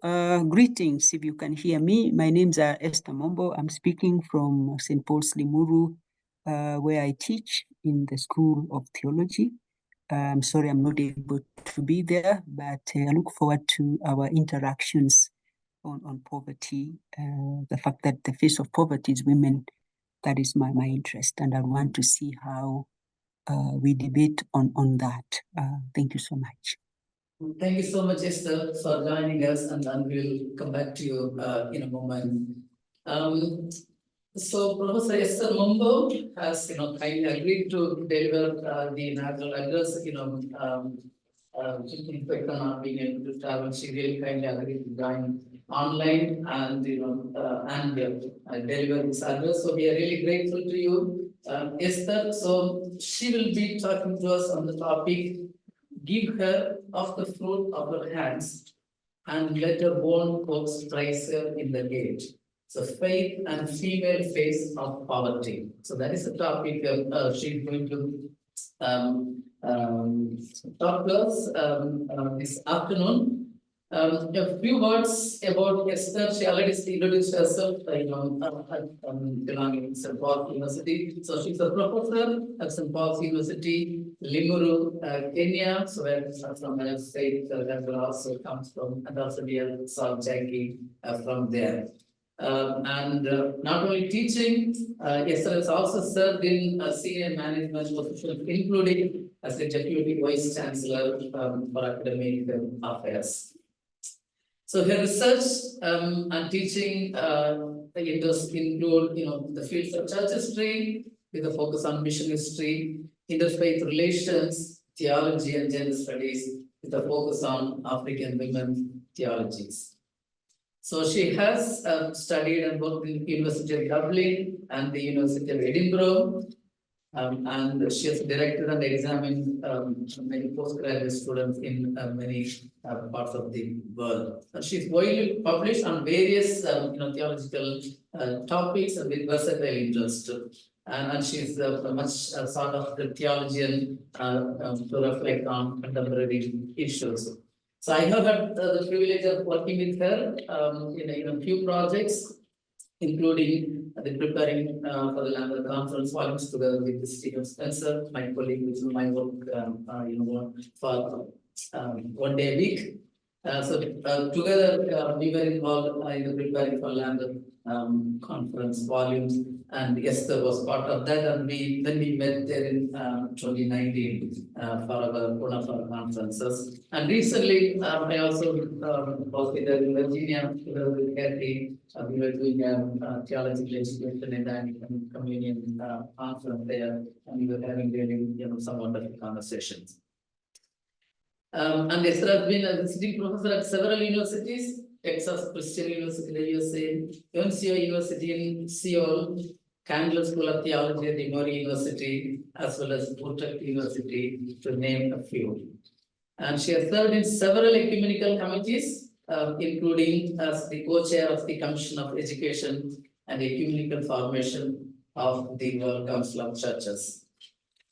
Greetings, if you can hear me. My name's Esther Mombo. I'm speaking from St. Paul's Limuru, where I teach in the School of Theology. I'm sorry I'm not able to be there, but I look forward to our interactions on poverty, the fact that the face of poverty is women. That is my interest, and I want to see how we debate on that. Thank you so much. Thank you so much, Esther, for joining us, and we'll come back to you in a moment. So Professor Esther Mombo has, kindly agreed to deliver the inaugural address. Not being able to travel, she really kindly agreed to join online and deliver this address. So we are really grateful to you, Esther. So she will be talking to us on the topic, "Give her of the fruit of her hands, and let her born folks praise her in the gate." So faith and female face of poverty. So that is the topic she's going to talk to us this afternoon. A few words about Esther. She already introduced herself, belonging to St. Paul's University. So she's a professor at St. Paul's University, Limuru, Kenya. So where from her state, that also comes from, and also we saw Jackie from there. Not only teaching, Esther has also served in senior management positions, including as a deputy vice chancellor for academic affairs. So her research and teaching interests include, the fields of church history with a focus on mission history, interfaith relations, theology, and gender studies with a focus on African women theologies. So she has studied and worked in the University of Dublin and the University of Edinburgh. And she has directed and examined many postgraduate students in many parts of the world. And she's widely published on various theological topics and with versatile interest. And she's much sort of the theologian to reflect on contemporary issues. So I have had the privilege of working with her in a few projects, including the preparing for the Lambert Conference volumes together with Stephen Spencer, my colleague, which is my work for 1 day a week. So together we were involved in the preparing for Lambert Conference volumes, and Esther was part of that. And we met there in 2019 for one of our conferences. And recently, I also was with in Virginia together with Kathy. We were doing a theological education and Anglican communion conference there, and we were having really some wonderful conversations. And Esther has been a visiting professor at several universities: Texas Christian University in the USA, UNCO University in Seoul, Candler School of Theology at the Emory University, as well as Utrecht University, to name a few. And she has served in several ecumenical committees, including as the co-chair of the Commission of Education and Ecumenical Formation of the World Council of Churches.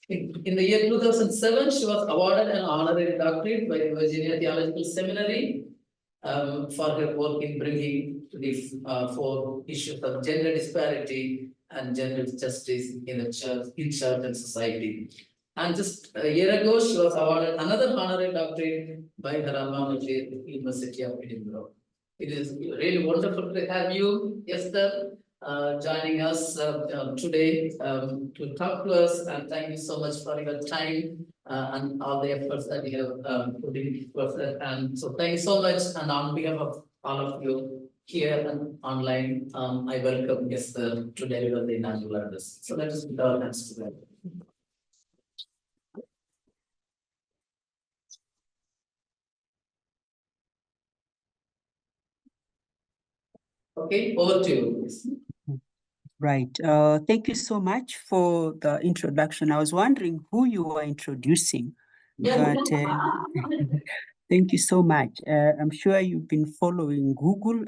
In the year 2007, she was awarded an honorary doctorate by the Virginia Theological Seminary for her work in bringing to the 4 issues of gender disparity and gender justice in the church and society. And just a year ago, she was awarded another honorary doctorate by her alma mater, University of Edinburgh. It is really wonderful to have you, Esther, joining us today to talk to us. And thank you so much for your time and all the efforts that you have put in. And so thank you so much. And on behalf of all of you here and online, I welcome Esther to deliver the inaugural address. So let us put our hands together. Okay, over to you. Right. Thank you so much for the introduction. I was wondering who you were introducing, but thank you so much. I'm sure you've been following Google.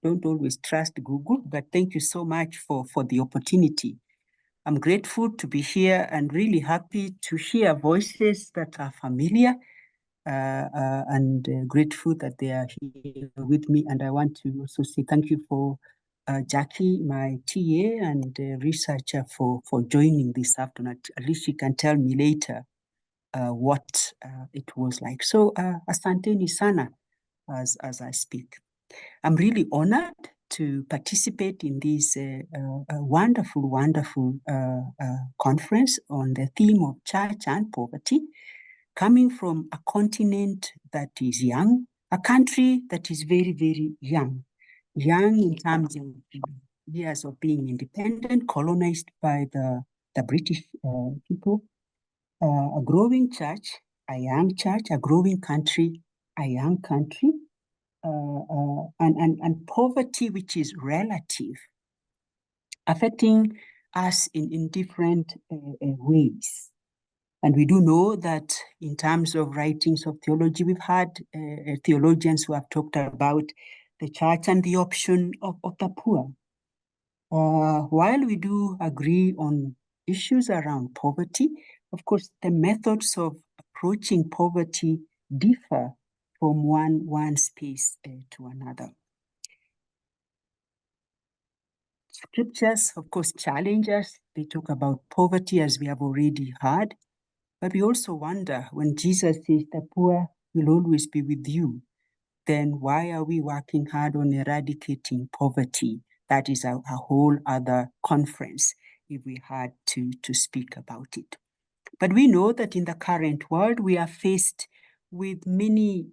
Don't always trust Google, but thank you so much for the opportunity. I'm grateful to be here and really happy to hear voices that are familiar and grateful that they are here with me. And I want to also say thank you for Jackie, my TA and researcher, for joining this afternoon. At least she can tell me later what it was like. So asanteni sana as I speak. I'm really honored to participate in this wonderful conference on the theme of church and poverty, coming from a continent that is young, a country that is very young in terms of years of being independent, colonized by the British people, a growing church, a young church, a growing country, a young country, and poverty, which is relative, affecting us in different ways. And we do know that in terms of writings of theology, we've had theologians who have talked about the church and the option of the poor. While we do agree on issues around poverty, of course, the methods of approaching poverty differ from one space to another. Scriptures, of course, challenge us. They talk about poverty, as we have already heard. But we also wonder, when Jesus says the poor will always be with you, then why are we working hard on eradicating poverty? That is a whole other conference if we had to speak about it. But we know that in the current world, we are faced with many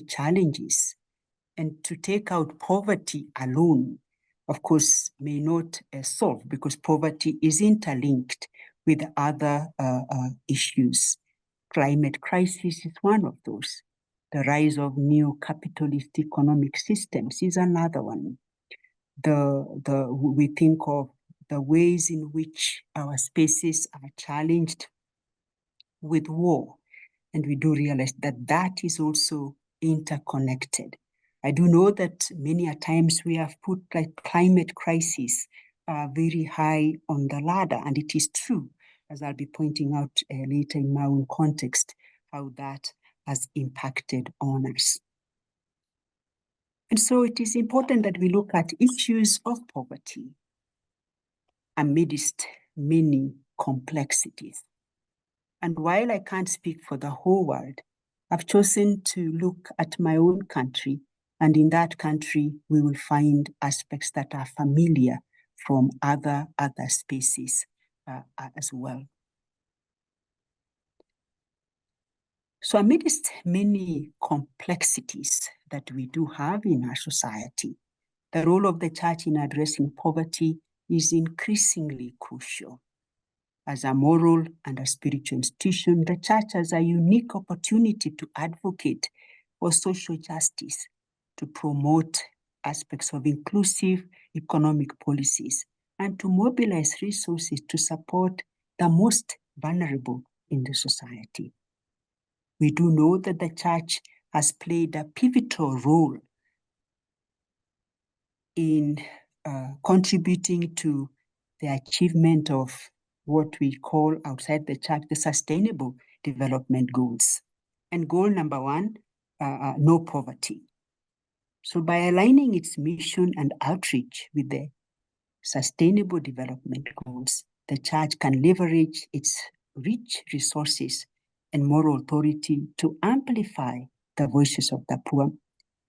challenges. And to take out poverty alone, of course, may not solve, because poverty is interlinked with other issues. Climate crisis is one of those. The rise of neo-capitalist economic systems is another one. We think of the ways in which our spaces are challenged with war, and we do realize that that is also interconnected. I do know that many a times we have put like climate crisis very high on the ladder, and it is true, as I'll be pointing out later in my own context, how that has impacted on us. And so it is important that we look at issues of poverty amidst many complexities. And while I can't speak for the whole world, I've chosen to look at my own country, and in that country, we will find aspects that are familiar from other spaces as well. So amidst many complexities that we do have in our society, the role of the church in addressing poverty is increasingly crucial. As a moral and a spiritual institution, the church has a unique opportunity to advocate for social justice, to promote aspects of inclusive economic policies, and to mobilize resources to support the most vulnerable in the society. We do know that the church has played a pivotal role in contributing to the achievement of what we call outside the church the Sustainable Development Goals. And goal number one, no poverty. So by aligning its mission and outreach with the Sustainable Development Goals, the church can leverage its rich resources and moral authority to amplify the voices of the poor,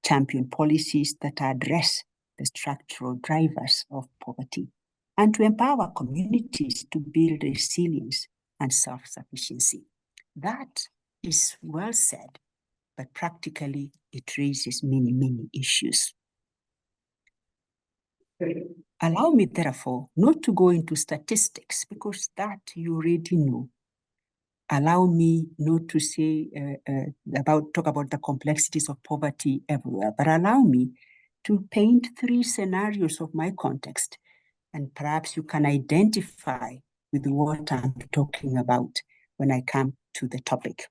champion policies that address the structural drivers of poverty, and to empower communities to build resilience and self-sufficiency. That is well said, but practically it raises many issues. Allow me, therefore, not to go into statistics, because that you already know. Allow me not to say talk about the complexities of poverty everywhere, but allow me to paint 3 scenarios of my context, and perhaps you can identify with what I'm talking about when I come to the topic.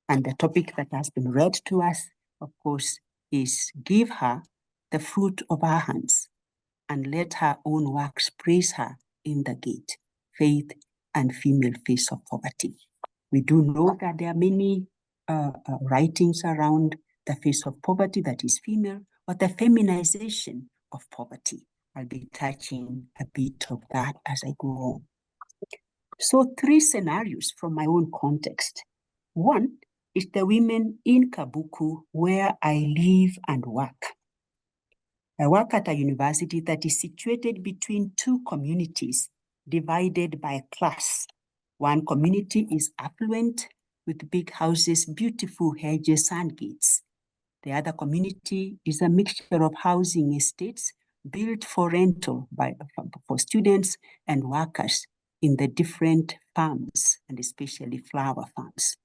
And the topic that has been read to us, of course, is give her the fruit of her hands, and let her own works praise her in the gate, faith and female face of poverty. We do know that there are many writings around the face of poverty that is female, or the feminization of poverty. I'll be touching a bit of that as I go on. So 3 scenarios from my own context. One is the women in Kabuku where I live and work. I work at a university that is situated between 2 communities divided by class. One community is affluent with big houses, beautiful hedges and gates. The other community is a mixture of housing estates built for rental for students and workers in the different farms, and especially flower farms.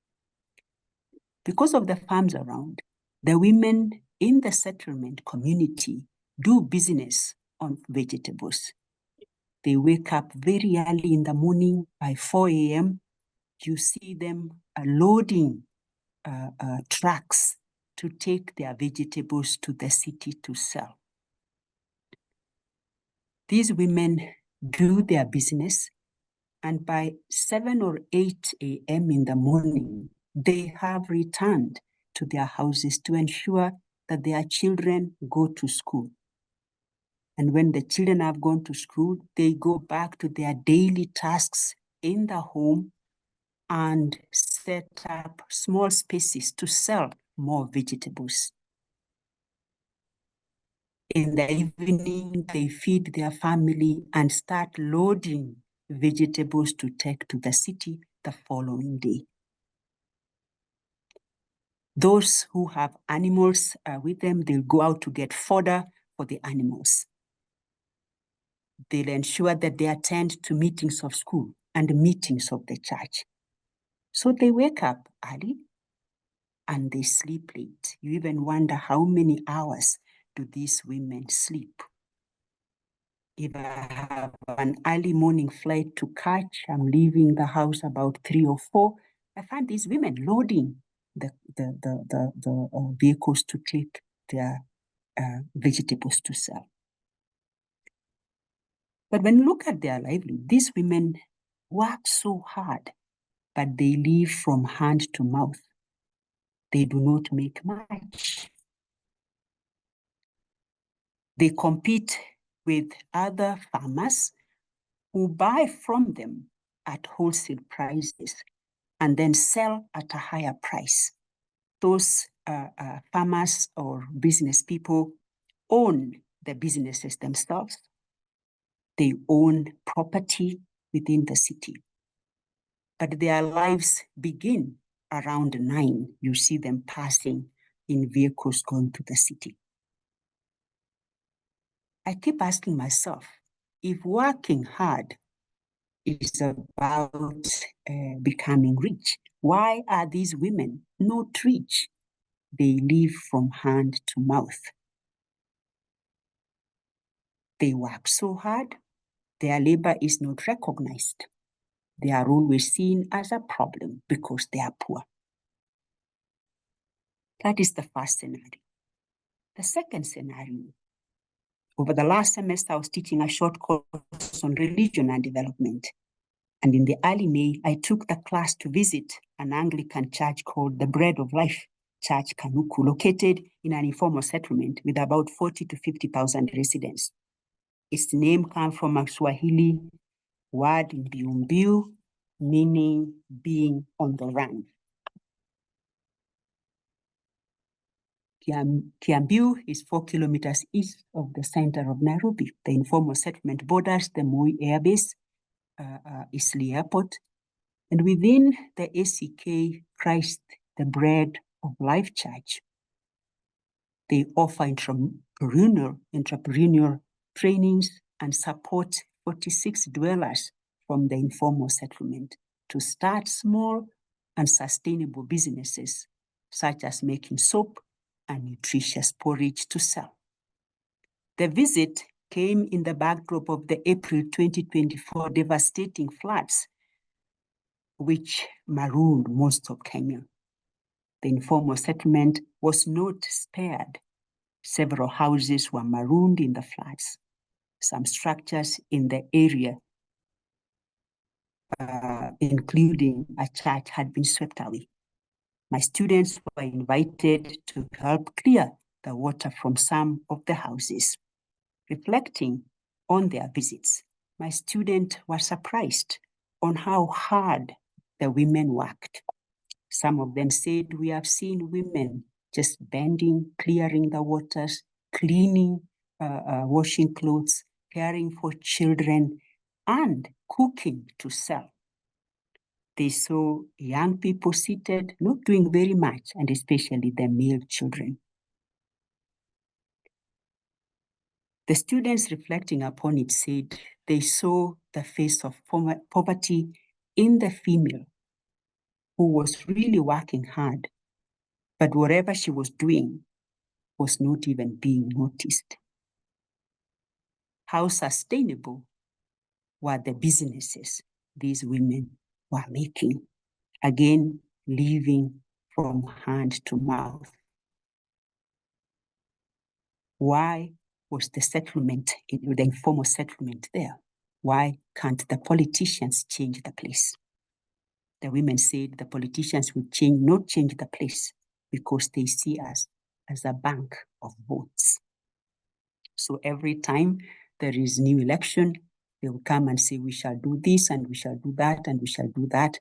Because of the farms around, the women in the settlement community do business on vegetables. They wake up very early in the morning. By 4 a.m., you see them loading trucks to take their vegetables to the city to sell. These women do their business, and by 7 or 8 a.m. in the morning, they have returned to their houses to ensure that their children go to school. And when the children have gone to school, they go back to their daily tasks in the home and set up small spaces to sell more vegetables. In the evening, they feed their family and start loading vegetables to take to the city the following day. Those who have animals with them, they'll go out to get fodder for the animals. They'll ensure that they attend to meetings of school and meetings of the church. So they wake up early and they sleep late. You even wonder how many hours do these women sleep? If I have an early morning flight to catch, I'm leaving the house about 3 or 4. I find these women loading the vehicles to take their vegetables to sell. But when you look at their livelihood, these women work so hard, but they live from hand to mouth. They do not make much. They compete with other farmers who buy from them at wholesale prices and then sell at a higher price. Those farmers or business people own the businesses themselves. They own property within the city. But their lives begin around 9. You see them passing in vehicles going to the city. I keep asking myself, if working hard is about becoming rich, why are these women not rich? They live from hand to mouth. They work so hard, their labor is not recognized. They are always seen as a problem because they are poor. That is the first scenario. The second scenario, over the last semester, I was teaching a short course on religion and development. And in the early May, I took the class to visit an Anglican church called the Bread of Life Church Kanuku, located in an informal settlement with about 40 to 50,000 residents. Its name comes from a Swahili word mbiu, meaning being on the run. Kiambu is 4 kilometers east of the center of Nairobi. The informal settlement borders the Moi Air Base, Eastleigh Airport, and within the ACK Christ, the Bread of Life Church, they offer entrepreneurial trainings and support 46 dwellers from the informal settlement to start small and sustainable businesses, such as making soap and nutritious porridge to sell. The visit came in the backdrop of the April 2024 devastating floods, which marooned most of Kenya. The informal settlement was not spared. Several houses were marooned in the floods. Some structures in the area, including a church, had been swept away. My students were invited to help clear the water from some of the houses. Reflecting on their visits, my students were surprised on how hard the women worked. Some of them said, we have seen women just bending, clearing the waters, cleaning, washing clothes, caring for children, and cooking to sell. They saw young people seated, not doing very much, and especially the male children. The students reflecting upon it said they saw the face of poverty in the female who was really working hard, but whatever she was doing was not even being noticed. How sustainable were the businesses these women were making? Again, living from hand to mouth. Why was the settlement, the informal settlement there? Why can't the politicians change the place? The women said the politicians will not change the place because they see us as a bank of votes. So every time there is new election, they will come and say, we shall do this and we shall do that and we shall do that.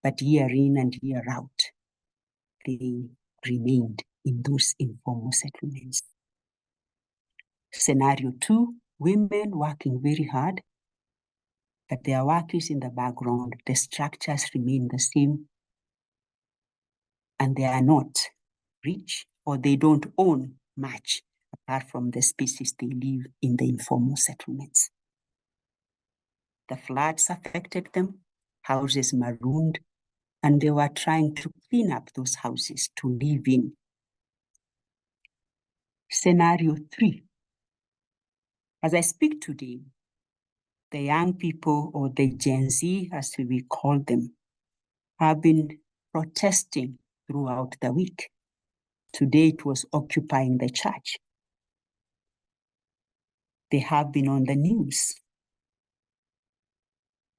But year in and year out, they remained in those informal settlements. Scenario 2, women working very hard, but their work is in the background. The structures remain the same, and they are not rich, or they don't own much apart from the spaces they live in the informal settlements. The floods affected them, houses marooned, and they were trying to clean up those houses to live in. Scenario 3. As I speak today, the young people, or the Gen Z as we call them, have been protesting throughout the week. Today it was occupying the church. They have been on the news.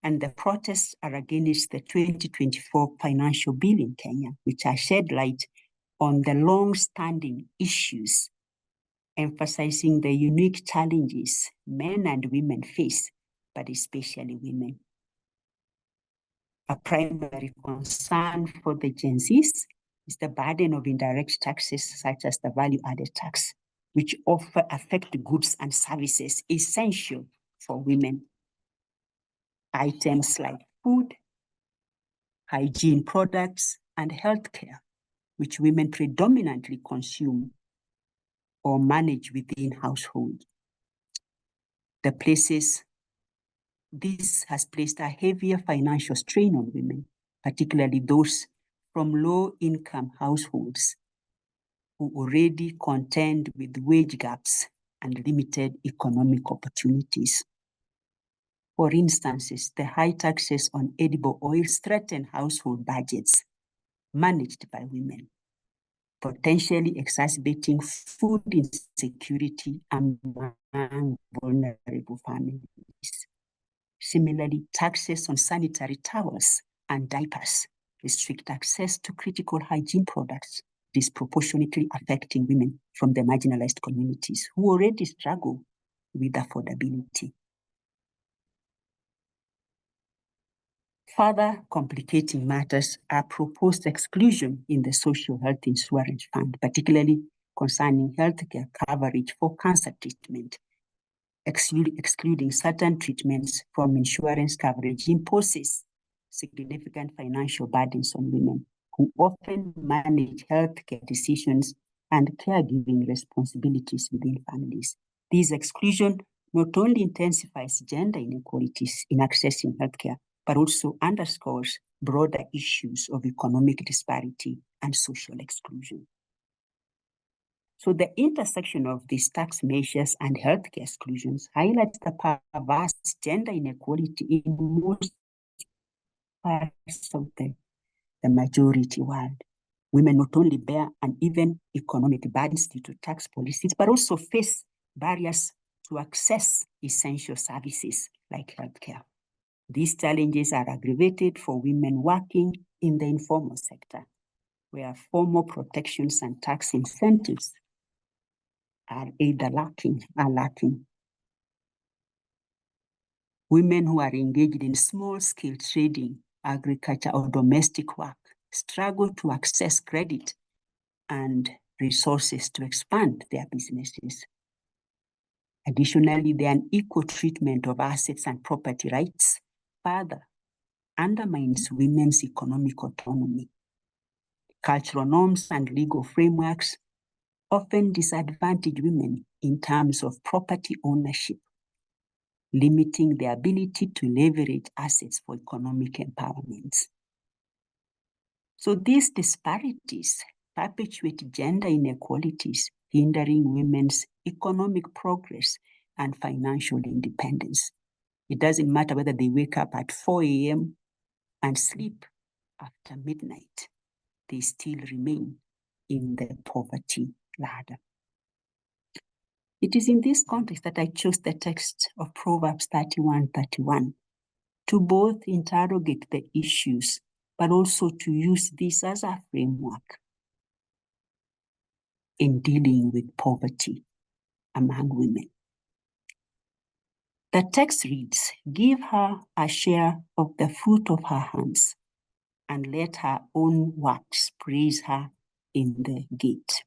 And the protests are against the 2024 financial bill in Kenya, which has shed light on the long-standing issues, emphasizing the unique challenges men and women face, but especially women. A primary concern for the Gen Zs is the burden of indirect taxes, such as the value-added tax, which often affect goods and services essential for women. Items like food, hygiene products, and healthcare, which women predominantly consume or manage within households. This has placed a heavier financial strain on women, particularly those from low-income households who already contend with wage gaps and limited economic opportunities. For instance, the high taxes on edible oils threaten household budgets managed by women, potentially exacerbating food insecurity among vulnerable families. Similarly, taxes on sanitary towels and diapers restrict access to critical hygiene products, disproportionately affecting women from the marginalized communities who already struggle with affordability. Further complicating matters are proposed exclusion in the Social Health Insurance Fund, particularly concerning healthcare coverage for cancer treatment. Excluding certain treatments from insurance coverage imposes significant financial burdens on women who often manage healthcare decisions and caregiving responsibilities within families. This exclusion not only intensifies gender inequalities in accessing healthcare, but also underscores broader issues of economic disparity and social exclusion. So the intersection of these tax measures and healthcare exclusions highlights the perverse gender inequality in most parts of the majority world. Women not only bear uneven economic burdens due to tax policies, but also face barriers to access essential services like healthcare. These challenges are aggravated for women working in the informal sector, where formal protections and tax incentives are lacking. Women who are engaged in small-scale trading, agriculture, or domestic work struggle to access credit and resources to expand their businesses. Additionally, the unequal treatment of assets and property rights further undermines women's economic autonomy. Cultural norms and legal frameworks often disadvantage women in terms of property ownership, limiting their ability to leverage assets for economic empowerment. So these disparities perpetuate gender inequalities, hindering women's economic progress and financial independence. It doesn't matter whether they wake up at 4 a.m. and sleep after midnight, they still remain in the poverty ladder. It is in this context that I chose the text of Proverbs 31:31 to both interrogate the issues, but also to use this as a framework in dealing with poverty among women. The text reads, "Give her a share of the fruit of her hands, and let her own works praise her in the gate."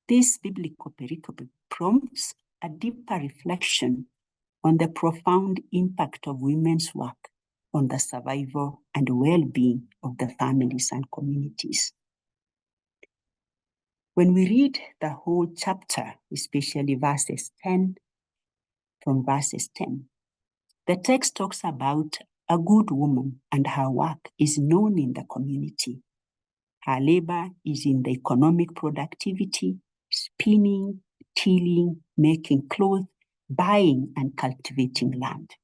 This biblical pericope prompts a deeper reflection on the profound impact of women's work on the survival and well-being of the families and communities. When we read the whole chapter, especially from verses 10, the text talks about a good woman and her work is known in the community. Her labor is in the economic productivity, spinning, tilling, making clothes, buying and cultivating land.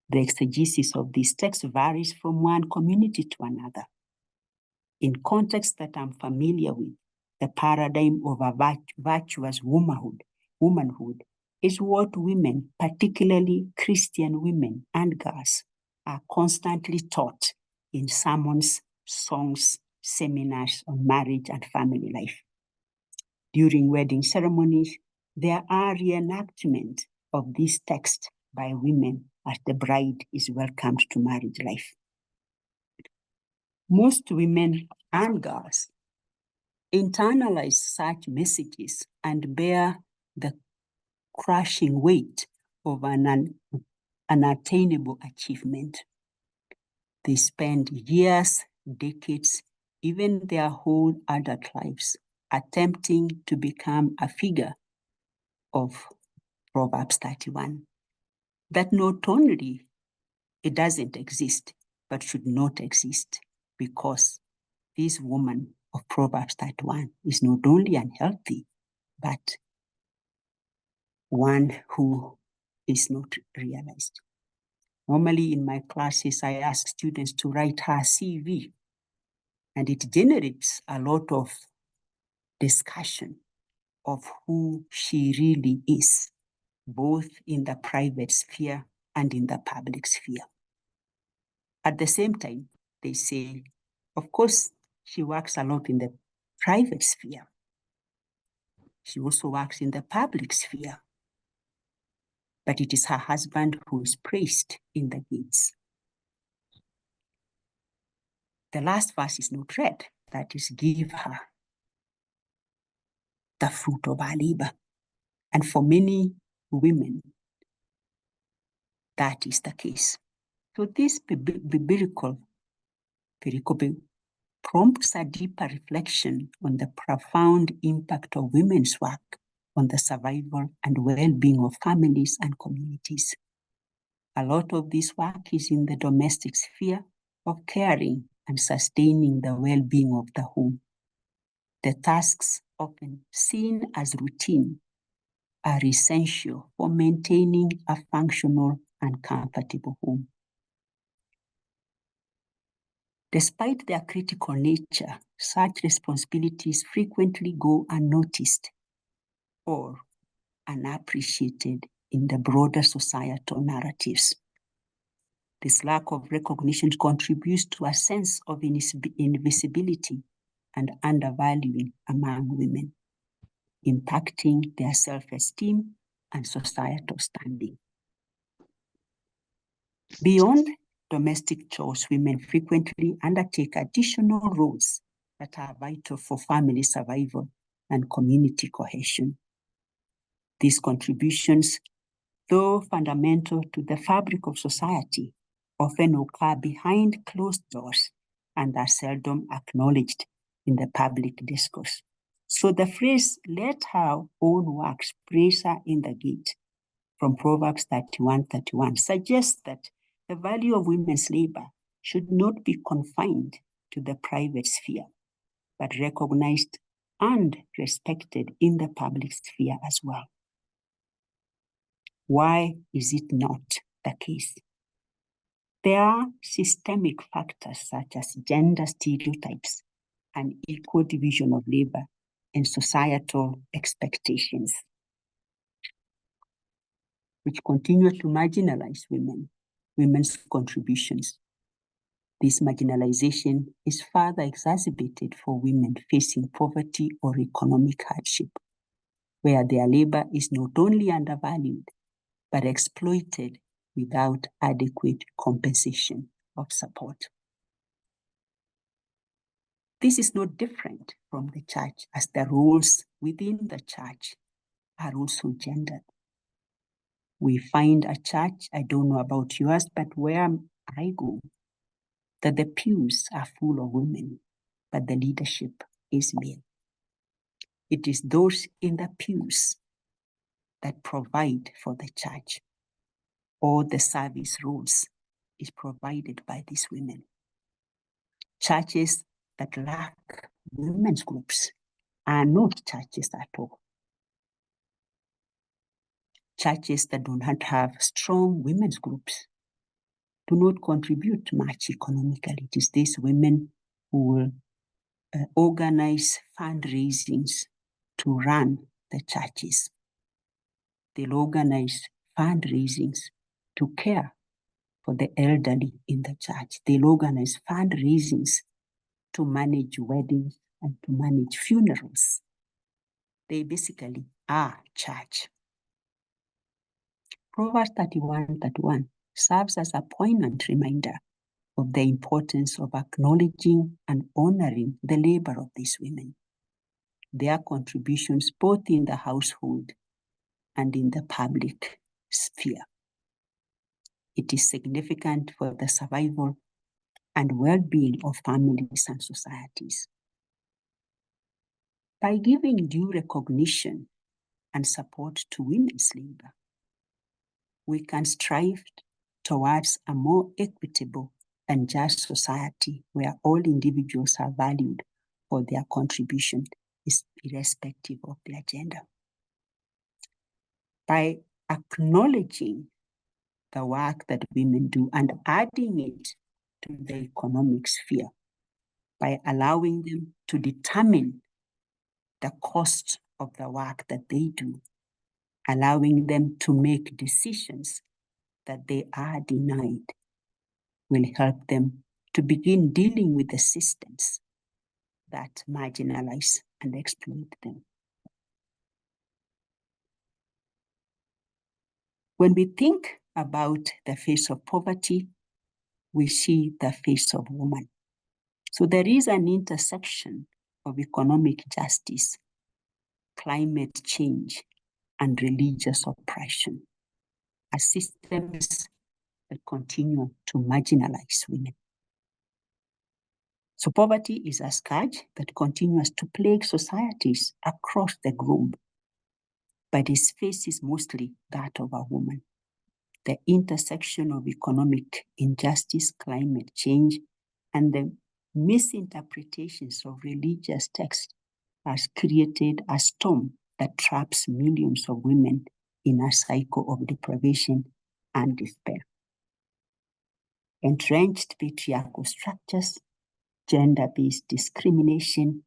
The exegesis of this text varies from one community to another. In contexts that I'm familiar with, the paradigm of a virtuous womanhood is what women, particularly Christian women and girls, are constantly taught in sermons, songs, seminars on marriage and family life. During wedding ceremonies, there are reenactments of this text by women as the bride is welcomed to marriage life. Most women and girls internalize such messages and bear the crushing weight of an unattainable achievement. They spend years, decades, even their whole adult lives attempting to become a figure of Proverbs 31. That not only it doesn't exist, but should not exist, because this woman of Proverbs 31 is not only unhealthy, but one who is not realized. Normally in my classes, I ask students to write her CV, and it generates a lot of discussion of who she really is, both in the private sphere and in the public sphere. At the same time, they say, of course, she works a lot in the private sphere. She also works in the public sphere. But it is her husband who is praised in the gates. The last verse is not read. That is, give her the fruit of her labor. And for many women, that is the case. So this biblical pericope prompts a deeper reflection on the profound impact of women's work on the survival and well-being of families and communities. A lot of this work is in the domestic sphere of caring and sustaining the well-being of the home. The tasks, often seen as routine, are essential for maintaining a functional and comfortable home. Despite their critical nature, such responsibilities frequently go unnoticed or unappreciated in the broader societal narratives. This lack of recognition contributes to a sense of invisibility and undervaluing among women, impacting their self-esteem and societal standing. Beyond domestic chores, women frequently undertake additional roles that are vital for family survival and community cohesion. These contributions, though fundamental to the fabric of society, often occur behind closed doors and are seldom acknowledged in the public discourse. So the phrase, "let her own works praise her in the gate," from Proverbs 31:31, suggests that the value of women's labor should not be confined to the private sphere, but recognized and respected in the public sphere as well. Why is it not the case? There are systemic factors such as gender stereotypes, unequal division of labor, and societal expectations, which continue to marginalize women's contributions. This marginalization is further exacerbated for women facing poverty or economic hardship, where their labor is not only undervalued, but exploited without adequate compensation or support. This is not different from the church, as the roles within the church are also gendered. We find a church, I don't know about yours, but where I go, that the pews are full of women, but the leadership is male. It is those in the pews that provide for the church. All the service roles is provided by these women. Churches that lack women's groups are not churches at all. Churches that do not have strong women's groups do not contribute much economically. It is these women who will organize fundraisings to run the churches. They'll organize fundraisings to care for the elderly in the church. They'll organize fundraisings to manage weddings and to manage funerals. They basically are church. Proverbs 31:31 serves as a poignant reminder of the importance of acknowledging and honoring the labor of these women, their contributions both in the household and in the public sphere. It is significant for the survival and well-being of families and societies. By giving due recognition and support to women's labor, we can strive towards a more equitable and just society where all individuals are valued for their contribution, irrespective of their gender. By acknowledging the work that women do and adding it to the economic sphere, by allowing them to determine the cost of the work that they do, allowing them to make decisions that they are denied, will help them to begin dealing with the systems that marginalize and exploit them. When we think about the face of poverty, we see the face of woman. So there is an intersection of economic justice, climate change, and religious oppression, as systems that continue to marginalize women. So poverty is a scourge that continues to plague societies across the globe, but its face is mostly that of a woman. The intersection of economic injustice, climate change, and the misinterpretations of religious texts has created a storm that traps millions of women in a cycle of deprivation and despair. Entrenched patriarchal structures, gender-based discrimination,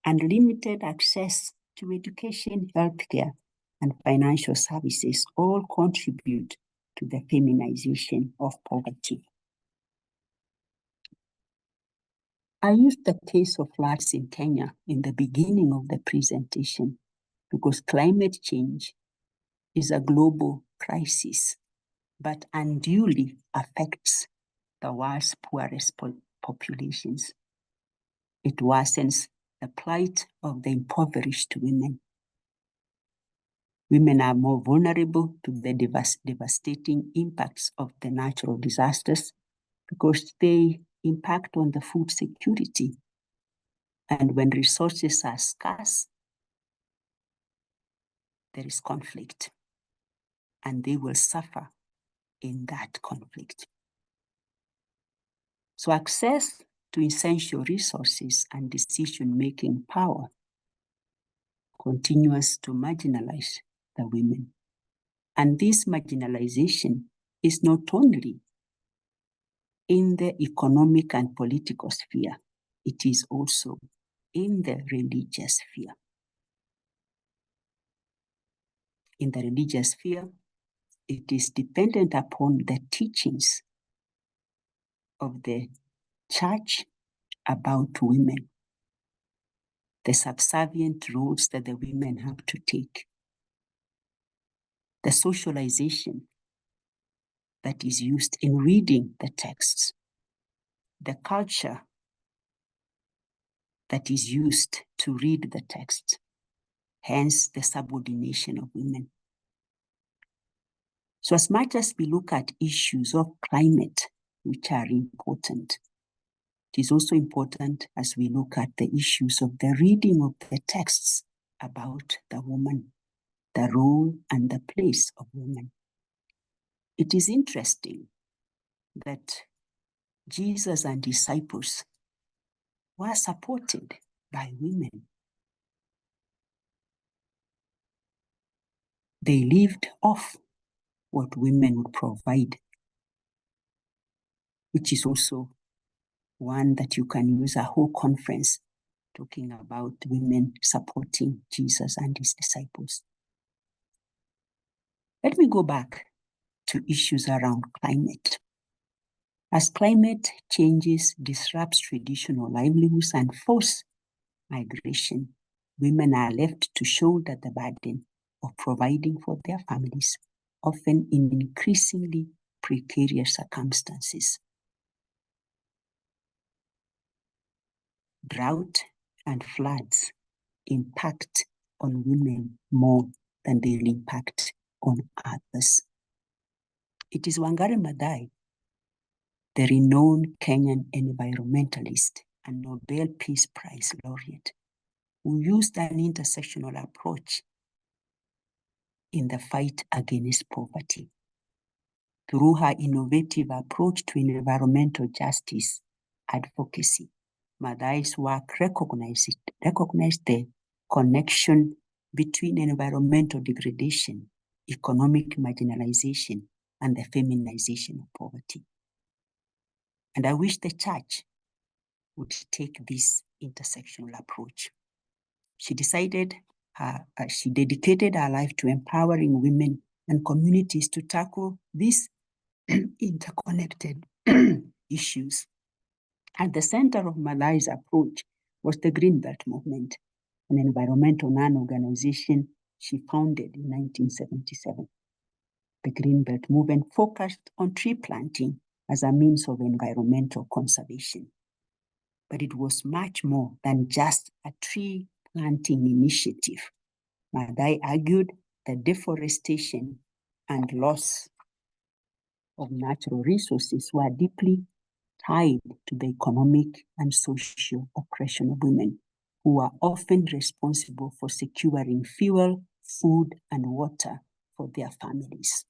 and limited access to education, healthcare, and financial services all contribute to the feminization of poverty. I used the case of floods in Kenya in the beginning of the presentation because climate change is a global crisis, but unduly affects the world's poorest populations. It worsens the plight of the impoverished women. Women are more vulnerable to the devastating impacts of the natural disasters because they impact on the food security. And when resources are scarce, there is conflict, and they will suffer in that conflict. So access to essential resources and decision-making power continues to marginalize the women. And this marginalization is not only in the economic and political sphere, it is also in the religious sphere. In the religious sphere, it is dependent upon the teachings of the church about women, the subservient roles that the women have to take, the socialization that is used in reading the texts, the culture that is used to read the texts, hence the subordination of women. So as much as we look at issues of climate, which are important, it is also important as we look at the issues of the reading of the texts about the woman, the role and the place of women. It is interesting that Jesus and disciples were supported by women. They lived off what women would provide, which is also one that you can use a whole conference talking about women supporting Jesus and his disciples. Let me go back to issues around climate. As climate changes disrupts traditional livelihoods and force migration, women are left to shoulder the burden of providing for their families, often in increasingly precarious circumstances. Drought and floods impact on women more than they impact on others. It is Wangari Maathai, the renowned Kenyan environmentalist and Nobel Peace Prize laureate, who used an intersectional approach in the fight against poverty. Through her innovative approach to environmental justice advocacy, Maathai's work recognized the connection between environmental degradation, economic marginalization, and the feminization of poverty. And I wish the church would take this intersectional approach. She dedicated her life to empowering women and communities to tackle these interconnected issues. At the center of Maathai's approach was the Green Belt movement, an environmental non-organization she founded in 1977. The Green Belt movement focused on tree planting as a means of environmental conservation. But it was much more than just a tree planting initiative. Maathai argued that deforestation and loss of natural resources were deeply tied to the economic and social oppression of women, who are often responsible for securing fuel, food, and water for their families.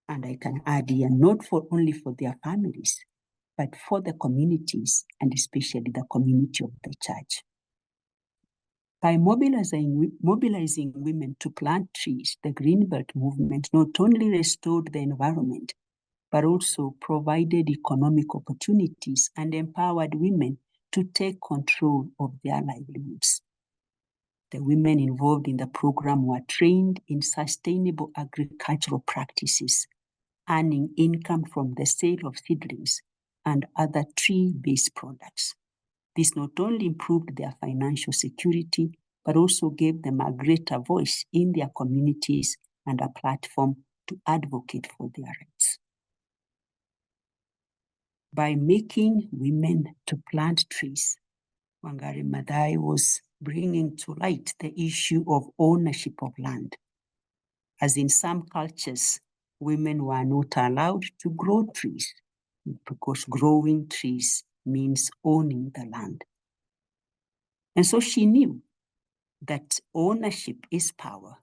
And I can add here, not only for their families, but for the communities, and especially the community of the church. By mobilizing women to plant trees, the Green Belt movement not only restored the environment, but also provided economic opportunities and empowered women to take control of their livelihoods. The women involved in the program were trained in sustainable agricultural practices, earning income from the sale of seedlings and other tree-based products. This not only improved their financial security, but also gave them a greater voice in their communities and a platform to advocate for their rights. By making women to plant trees, Wangari Maathai was bringing to light the issue of ownership of land. As in some cultures, women were not allowed to grow trees because growing trees means owning the land. And so she knew that ownership is power,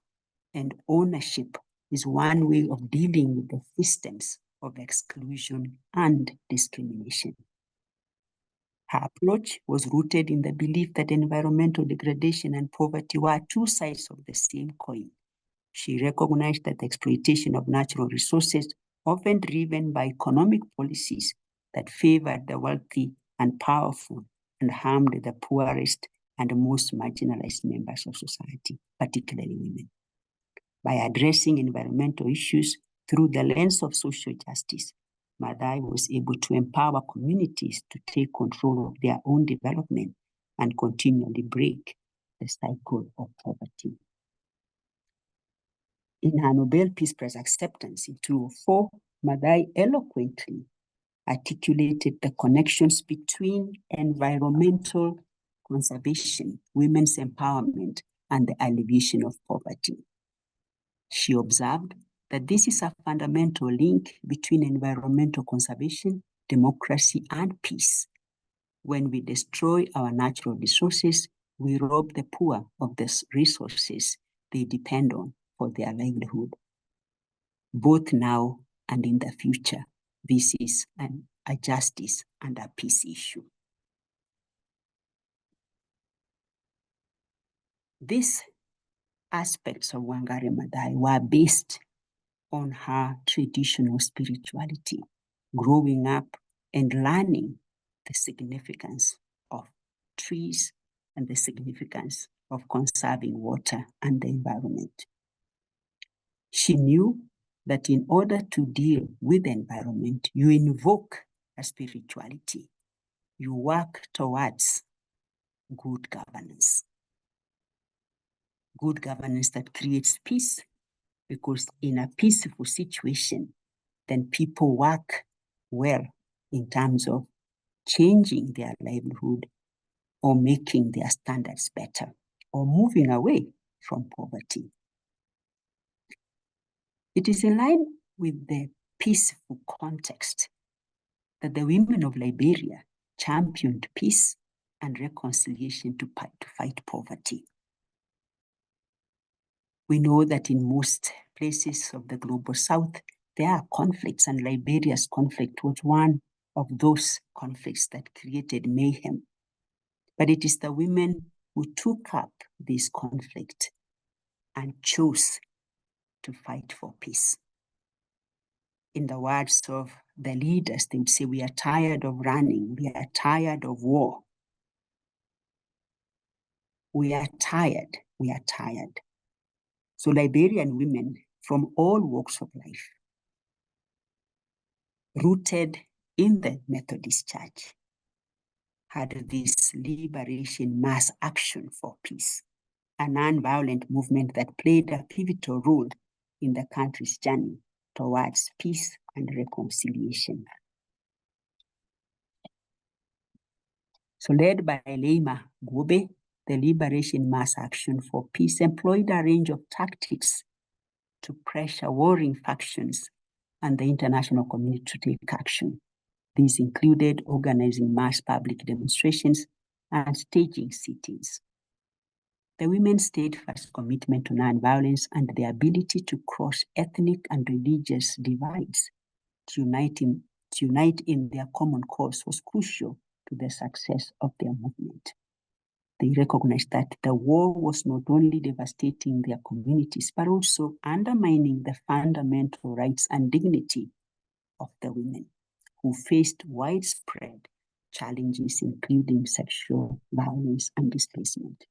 and ownership is one way of dealing with the systems of exclusion and discrimination. Her approach was rooted in the belief that environmental degradation and poverty were two sides of the same coin. She recognized that the exploitation of natural resources, often driven by economic policies that favored the wealthy and powerful and harmed the poorest and most marginalized members of society, particularly women. By addressing environmental issues through the lens of social justice, Maathai was able to empower communities to take control of their own development and continually break the cycle of poverty. In her Nobel Peace Prize acceptance in 2004, Maathai eloquently articulated the connections between environmental conservation, women's empowerment, and the alleviation of poverty. She observed that this is a fundamental link between environmental conservation, democracy, and peace. When we destroy our natural resources, we rob the poor of the resources they depend on for their livelihood. Both now and in the future, this is a justice and a peace issue. These aspects of Wangari Maathai were based on her traditional spirituality, growing up and learning the significance of trees and the significance of conserving water and the environment. She knew that in order to deal with the environment, you invoke a spirituality. You work towards good governance. Good governance that creates peace, because in a peaceful situation, then people work well in terms of changing their livelihood or making their standards better or moving away from poverty. It is in line with the peaceful context that the women of Liberia championed peace and reconciliation to fight poverty. We know that in most places of the global south, there are conflicts, and Liberia's conflict was one of those conflicts that created mayhem. But it is the women who took up this conflict and chose to fight for peace. In the words of the leaders, they would say, we are tired of running, we are tired of war. We are tired, we are tired. So Liberian women from all walks of life, rooted in the Methodist Church, had this liberation mass action for peace, a non-violent movement that played a pivotal role in the country's journey towards peace and reconciliation. So led by Leima Gobe, the Liberation Mass Action for Peace employed a range of tactics to pressure warring factions and the international community to take action. These included organizing mass public demonstrations and staging sit-ins. The women's steadfast commitment to nonviolence and their ability to cross ethnic and religious divides to unite in their common cause was crucial to the success of their movement. They recognized that the war was not only devastating their communities, but also undermining the fundamental rights and dignity of the women, who faced widespread challenges, including sexual violence and displacement.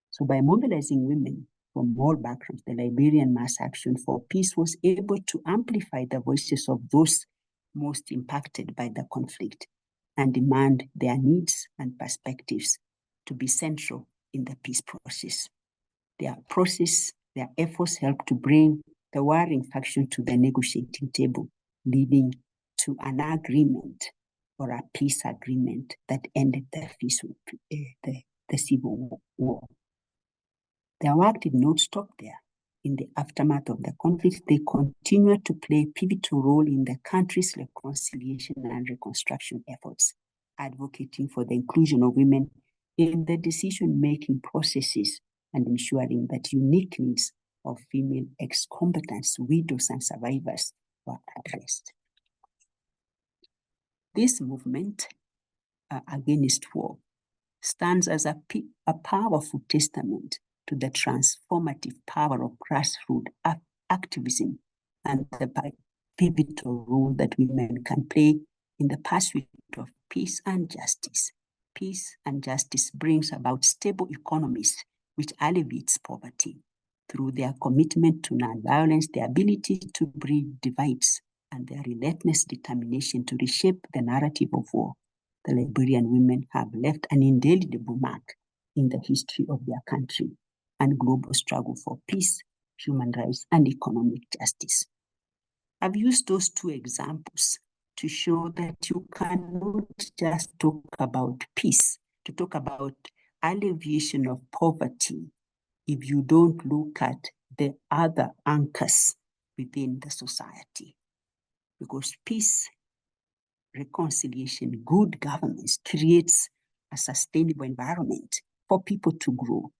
So by mobilizing women from all backgrounds, the Liberian Mass Action for Peace was able to amplify the voices of those most impacted by the conflict and demand their needs and perspectives to be central in the peace process. Their efforts help to bring the warring faction to the negotiating table, leading to an agreement or a peace agreement that ended the civil war. Their work did not stop there. In the aftermath of the conflict, they continued to play a pivotal role in the country's reconciliation and reconstruction efforts, advocating for the inclusion of women in the decision-making processes and ensuring that unique needs of female ex-combatants, widows, and survivors were addressed. This movement against war stands as a powerful testament to the transformative power of grassroots activism and the pivotal role that women can play in the pursuit of peace and justice. Peace and justice brings about stable economies, which alleviates poverty. Through their commitment to nonviolence, their ability to bridge divides, and their relentless determination to reshape the narrative of war, the Liberian women have left an indelible mark in the history of their country and global struggle for peace, human rights, and economic justice. I've used those two examples to show that you cannot just talk about peace, to talk about alleviation of poverty, if you don't look at the other anchors within the society. Because peace, reconciliation, good governance creates a sustainable environment for people to grow,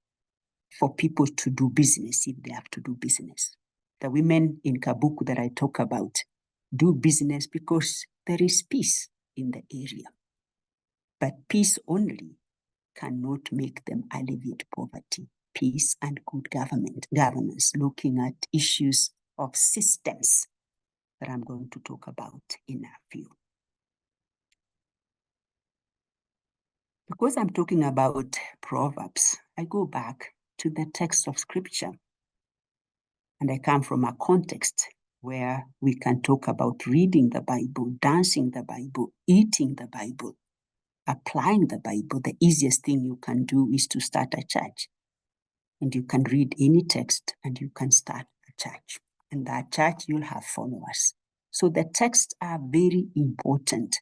for people to do business if they have to do business. The women in Kabuku that I talk about do business because there is peace in the area. But peace only cannot make them alleviate poverty. Peace and good governance, looking at issues of systems that I'm going to talk about in a few. Because I'm talking about Proverbs, I go back to the text of scripture. And I come from a context where we can talk about reading the Bible, dancing the Bible, eating the Bible, applying the Bible. The easiest thing you can do is to start a church. And you can read any text and you can start a church. And that church, you'll have followers. So the texts are very important.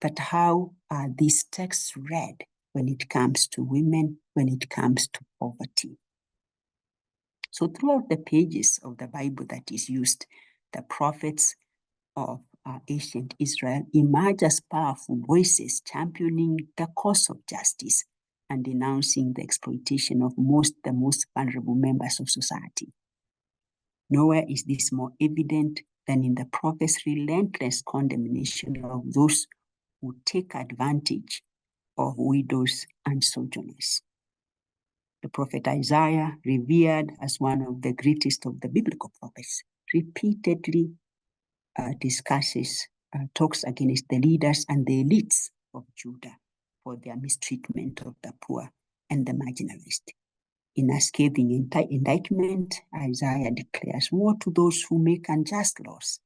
But how are these texts read when it comes to women, when it comes to poverty? So throughout the pages of the Bible that is used, the prophets of ancient Israel emerge as powerful voices championing the cause of justice and denouncing the exploitation of the most vulnerable members of society. Nowhere is this more evident than in the prophets' relentless condemnation of those who take advantage of widows and sojourners. The prophet Isaiah, revered as one of the greatest of the biblical prophets, repeatedly talks against the leaders and the elites of Judah for their mistreatment of the poor and the marginalized. In a scathing indictment, Isaiah declares, "Woe to those who make unjust laws,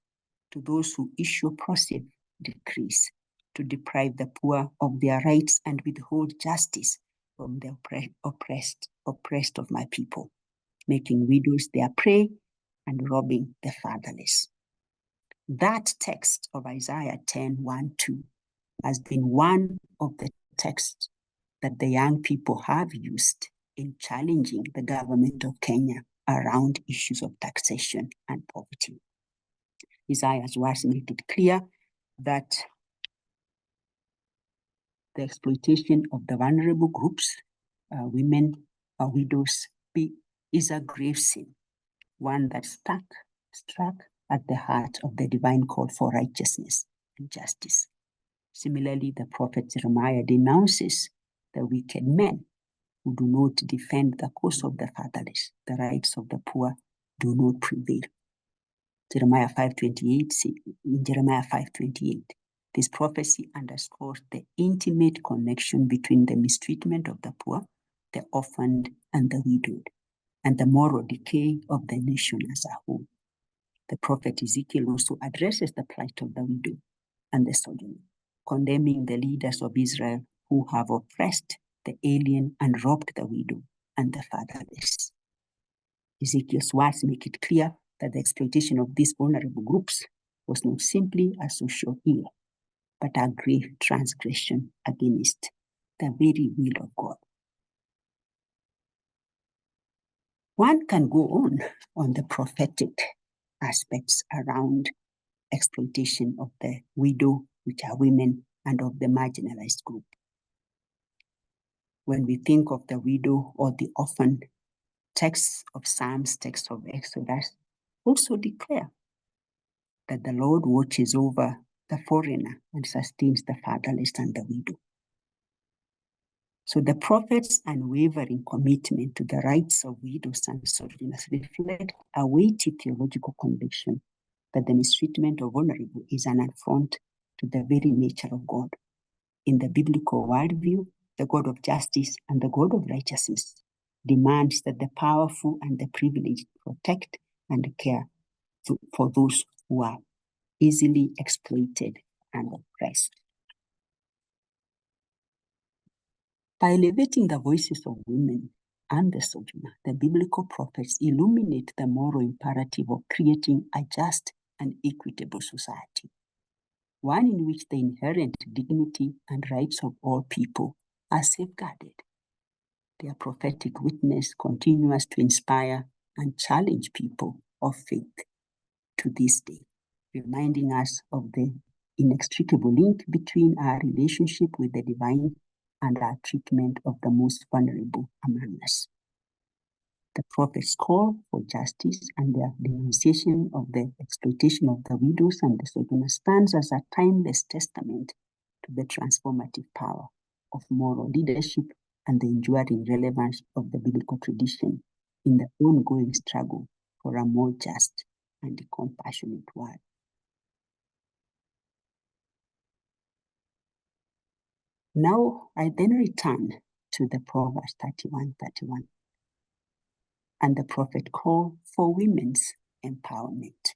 to those who issue oppressive decrees, to deprive the poor of their rights and withhold justice from the oppressed of my people, making widows their prey and robbing the fatherless." That text of Isaiah 10:1-2 has been one of the texts that the young people have used in challenging the government of Kenya around issues of taxation and poverty. Isaiah's words made it clear that the exploitation of the vulnerable groups, women, widows, is a grave sin, one that struck at the heart of the divine call for righteousness and justice. Similarly, the prophet Jeremiah denounces the wicked men who do not defend the cause of the fatherless. The rights of the poor do not prevail. In Jeremiah 5:28, this prophecy underscores the intimate connection between the mistreatment of the poor, the orphaned, and the widowed, and the moral decay of the nation as a whole. The prophet Ezekiel also addresses the plight of the widow and the sojourner, condemning the leaders of Israel who have oppressed the alien and robbed the widow and the fatherless. Ezekiel's words make it clear that the exploitation of these vulnerable groups was not simply a social ill, but a grave transgression against the very will of God. One can go on the prophetic aspects around exploitation of the widow, which are women, and of the marginalized group. When we think of the widow or the orphan, texts of Psalms, texts of Exodus also declare that the Lord watches over the foreigner and sustains the fatherless and the widow. So the prophet's unwavering commitment to the rights of widows and sojourners reflect a weighty theological conviction that the mistreatment of vulnerable is an affront to the very nature of God. In the biblical worldview, the God of justice and the God of righteousness demands that the powerful and the privileged protect and care for those who are easily exploited and oppressed. By elevating the voices of women and the sojourner, the biblical prophets illuminate the moral imperative of creating a just and equitable society, one in which the inherent dignity and rights of all people are safeguarded. Their prophetic witness continues to inspire and challenge people of faith to this day, reminding us of the inextricable link between our relationship with the divine and our treatment of the most vulnerable among us. The prophets call for justice and their denunciation of the exploitation of the widows and the sojourner stands as a timeless testament to the transformative power of moral leadership and the enduring relevance of the biblical tradition in the ongoing struggle for a more just and compassionate world. Now I then return to the Proverbs 31:31 and the prophet call for women's empowerment.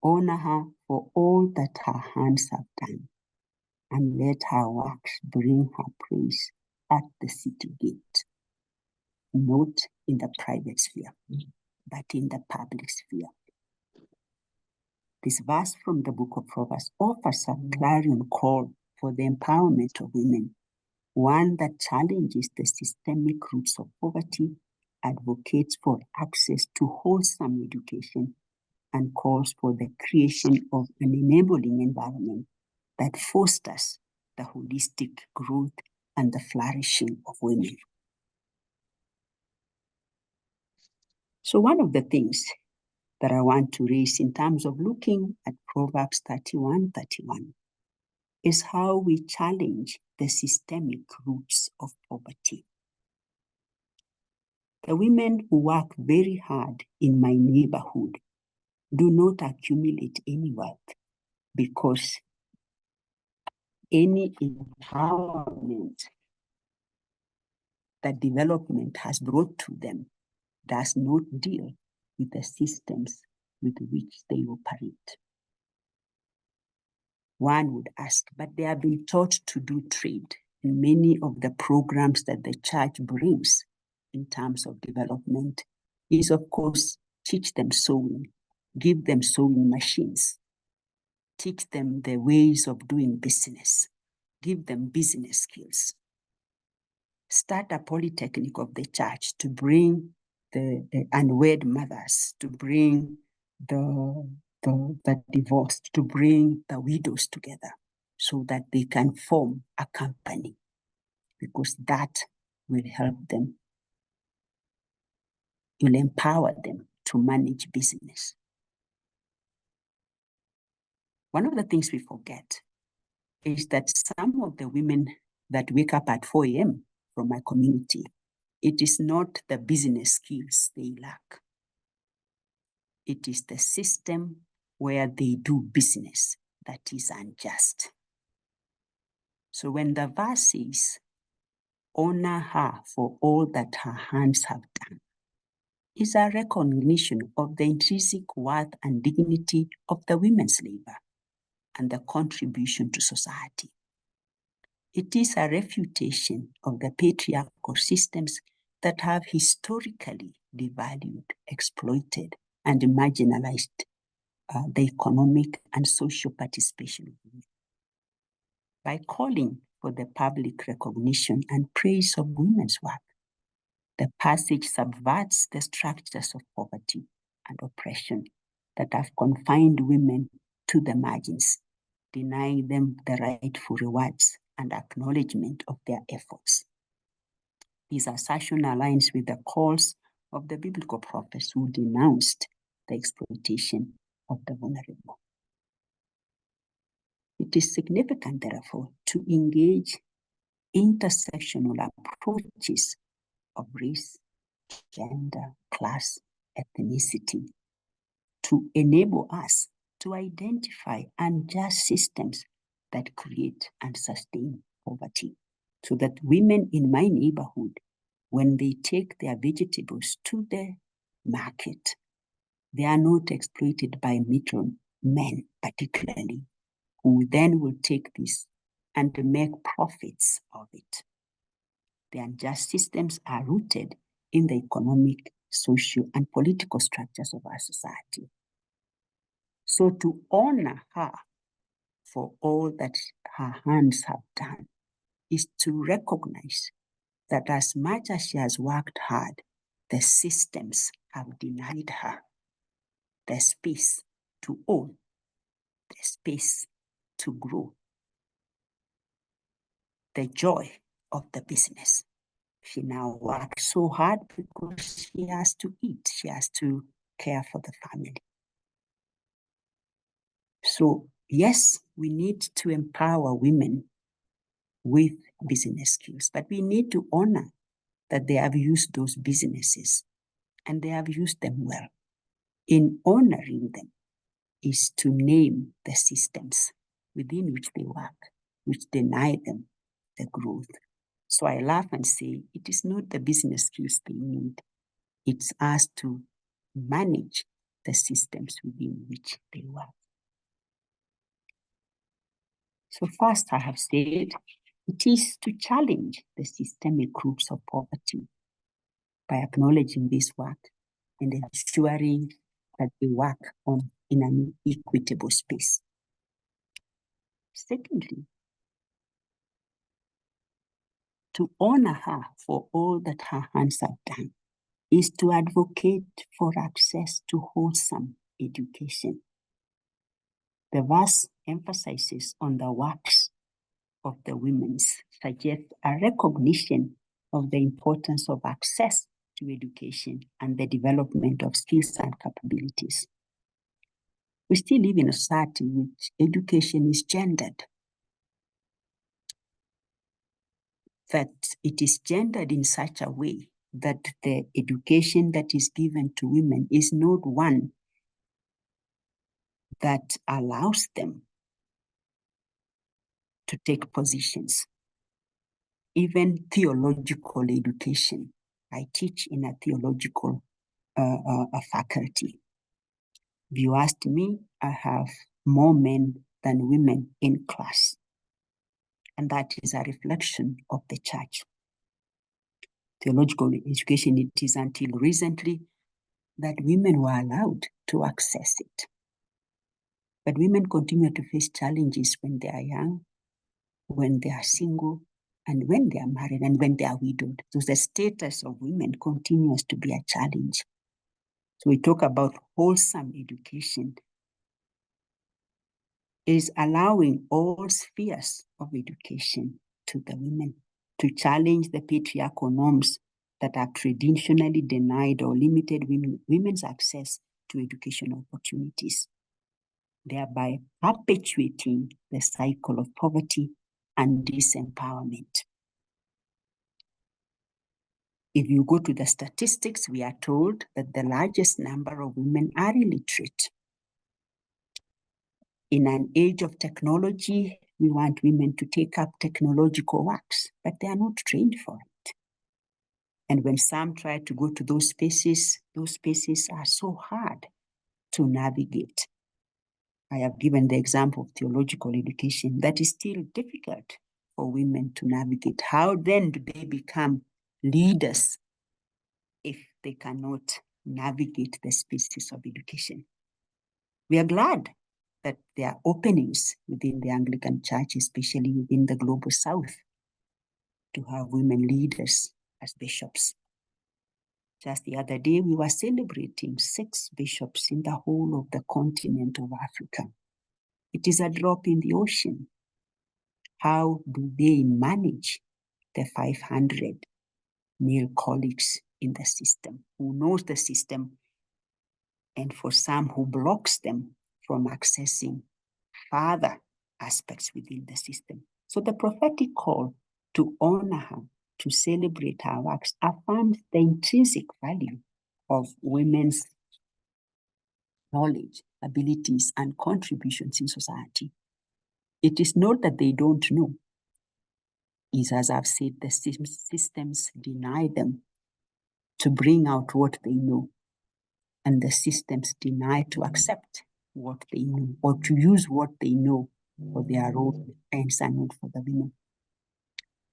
Honor her for all that her hands have done, and let her works bring her praise at the city gate. Not in the private sphere, but in the public sphere. This verse from the book of Proverbs offers a clarion call for the empowerment of women, one that challenges the systemic roots of poverty, advocates for access to wholesome education, and calls for the creation of an enabling environment that fosters the holistic growth and the flourishing of women. So one of the things that I want to raise in terms of looking at Proverbs 31:31 is how we challenge the systemic roots of poverty. The women who work very hard in my neighborhood do not accumulate any wealth because any empowerment that development has brought to them does not deal with the systems with which they operate. One would ask, but they have been taught to do trade in many of the programs that the church brings in terms of development is, of course, teach them sewing, give them sewing machines, teach them the ways of doing business, give them business skills. Start a polytechnic of the church to bring the unwed mothers, to bring the divorced, to bring the widows together so that they can form a company, because that will help them, will empower them to manage business. One of the things we forget is that some of the women that wake up at 4 a.m. from my community, it is not the business skills they lack. It is the system where they do business that is unjust. So when the verse says, honor her for all that her hands have done, is a recognition of the intrinsic worth and dignity of the women's labor and the contribution to society. It is a refutation of the patriarchal systems that have historically devalued, exploited, and marginalized the economic and social participation of women. By calling for the public recognition and praise of women's work, the passage subverts the structures of poverty and oppression that have confined women to the margins, denying them the rightful rewards and acknowledgement of their efforts. This assertion aligns with the calls of the biblical prophets who denounced the exploitation of the vulnerable. It is significant, therefore, to engage intersectional approaches of race, gender, class, ethnicity to enable us to identify unjust systems that create and sustain poverty, so that women in my neighborhood, when they take their vegetables to the market, they are not exploited by middlemen, particularly, who then will take this and make profits of it. The unjust systems are rooted in the economic, social, and political structures of our society. So to honor her for all that her hands have done is to recognize that as much as she has worked hard, the systems have denied her the space to own, the space to grow, the joy of the business. She now works so hard because she has to eat, she has to care for the family. So yes, we need to empower women with business skills, but we need to honor that they have used those businesses and they have used them well. In honoring them is to name the systems within which they work, which deny them the growth. So I laugh and say, it is not the business skills they need. It's us to manage the systems within which they work. So first, I have said, it is to challenge the systemic roots of poverty by acknowledging this work and ensuring that they work in an equitable space. Secondly, to honor her for all that her hands have done is to advocate for access to wholesome education. The verse emphasizes on the works of the women, suggests a recognition of the importance of access to education and the development of skills and capabilities. We still live in a society in which education is gendered, that it is gendered in such a way that the education that is given to women is not one that allows them to take positions. Even theological education. I teach in a theological faculty. If you ask me, I have more men than women in class. And that is a reflection of the church. Theological education, it is until recently that women were allowed to access it. But women continue to face challenges when they are young, when they are single, and when they are married, and when they are widowed. So the status of women continues to be a challenge. So we talk about wholesome education is allowing all spheres of education to the women to challenge the patriarchal norms that have traditionally denied or limited women's access to educational opportunities, thereby perpetuating the cycle of poverty and disempowerment. If you go to the statistics, we are told that the largest number of women are illiterate. In an age of technology, we want women to take up technological works, but they are not trained for it. And when some try to go to those spaces are so hard to navigate. I have given the example of theological education that is still difficult for women to navigate. How then do they become leaders if they cannot navigate the spaces of education? We are glad that there are openings within the Anglican Church, especially within the Global South, to have women leaders as bishops. Just the other day, we were celebrating 6 bishops in the whole of the continent of Africa. It is a drop in the ocean. How do they manage the 500 male colleagues in the system, who knows the system, and for some who blocks them from accessing further aspects within the system? So the prophetic call to honor her, to celebrate her works, affirms the intrinsic value of women's knowledge, abilities, and contributions in society. It is not that they don't know. It's, as I've said, the systems deny them to bring out what they know, and the systems deny to accept what they know or to use what they know for their own ends and not for the women.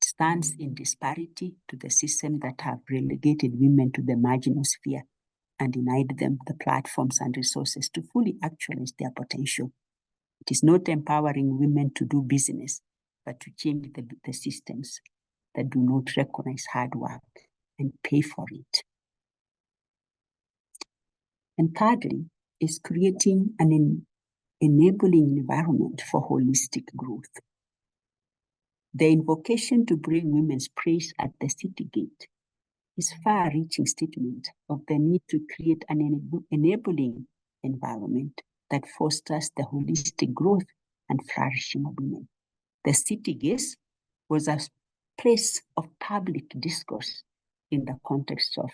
It stands in disparity to the systems that have relegated women to the marginal sphere and denied them the platforms and resources to fully actualize their potential. It is not empowering women to do business, but to change the systems that do not recognize hard work and pay for it. And thirdly, is creating an enabling environment for holistic growth. The invocation to bring women's praise at the city gate is a far-reaching statement of the need to create an enabling environment that fosters the holistic growth and flourishing of women. The city gate was a place of public discourse in the context of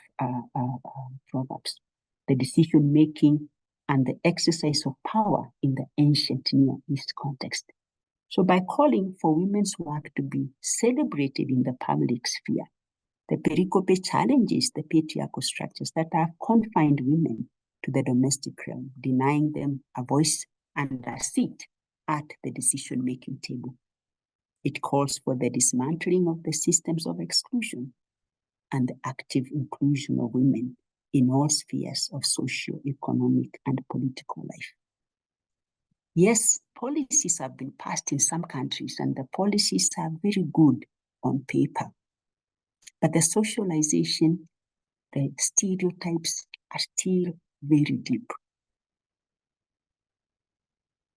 Proverbs, the decision-making and the exercise of power in the ancient Near East context. So by calling for women's work to be celebrated in the public sphere, the pericope challenges the patriarchal structures that have confined women to the domestic realm, denying them a voice and a seat at the decision-making table. It calls for the dismantling of the systems of exclusion and the active inclusion of women in all spheres of socio-economic and political life. Yes, policies have been passed in some countries, and the policies are very good on paper. But the socialization, the stereotypes are still very deep.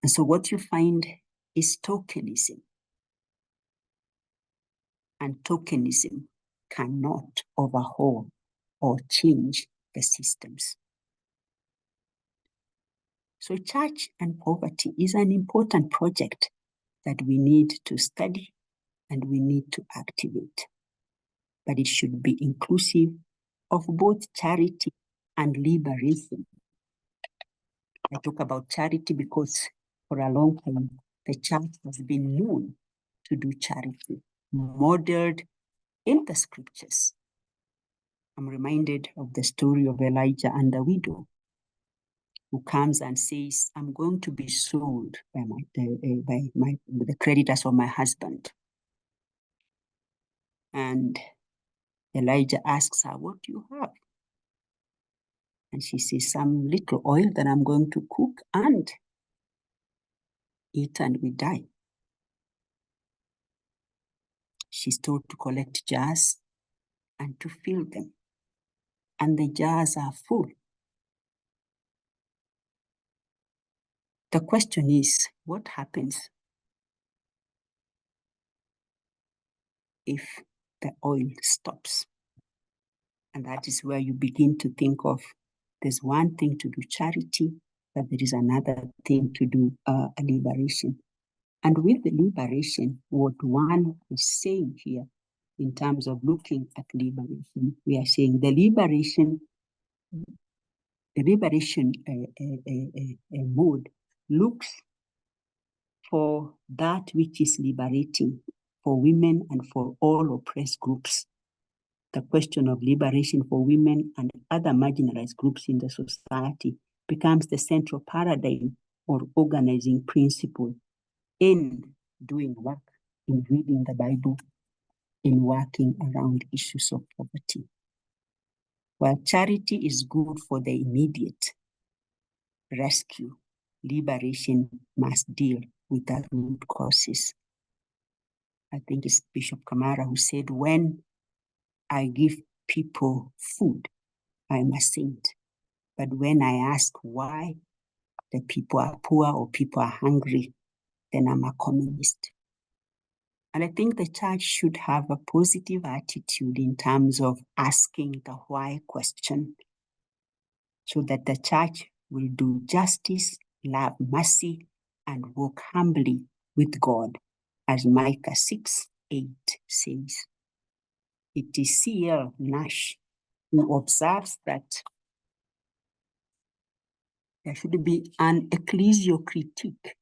And so what you find is tokenism. And tokenism cannot overhaul or change the systems. So church and poverty is an important project that we need to study and we need to activate. But it should be inclusive of both charity and liberation. I talk about charity because for a long time, the church has been known to do charity, modeled in the scriptures. I'm reminded of the story of Elijah and the widow who comes and says, I'm going to be sold by the creditors of my husband. And Elijah asks her, what do you have? And she says, some little oil that I'm going to cook and eat and we die. She's told to collect jars and to fill them. And the jars are full. The question is, what happens if the oil stops? And that is where you begin to think of, there's one thing to do charity, but there is another thing to do a liberation. And with the liberation, what one is saying here, in terms of looking at liberation, we are saying the liberation mode looks for that which is liberating for women and for all oppressed groups. the question of liberation for women and other marginalized groups in the society becomes the central paradigm or organizing principle in doing work, in reading the Bible, in working around issues of poverty. While charity is good for the immediate rescue, liberation must deal with the root causes. I think it's Bishop Kamara who said, when I give people food, I'm a saint. But when I ask why the people are poor or people are hungry, then I'm a communist. And I think the church should have a positive attitude in terms of asking the why question, so that the church will do justice, love mercy, and walk humbly with God, as Micah 6:8 says. It is C.L. Nash who observes that there should be an ecclesial critique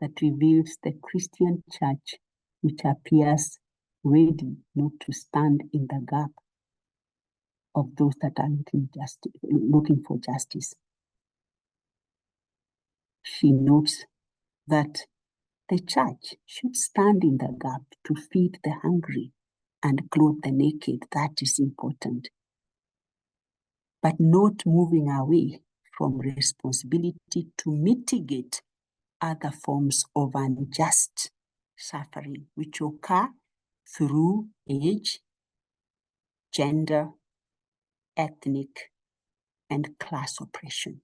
that reveals the Christian church, which appears ready not to stand in the gap of those that are looking for justice. She notes that the church should stand in the gap to feed the hungry and clothe the naked. That is important. But not moving away from responsibility to mitigate other forms of unjust suffering, which occur through age, gender, ethnic, and class oppression.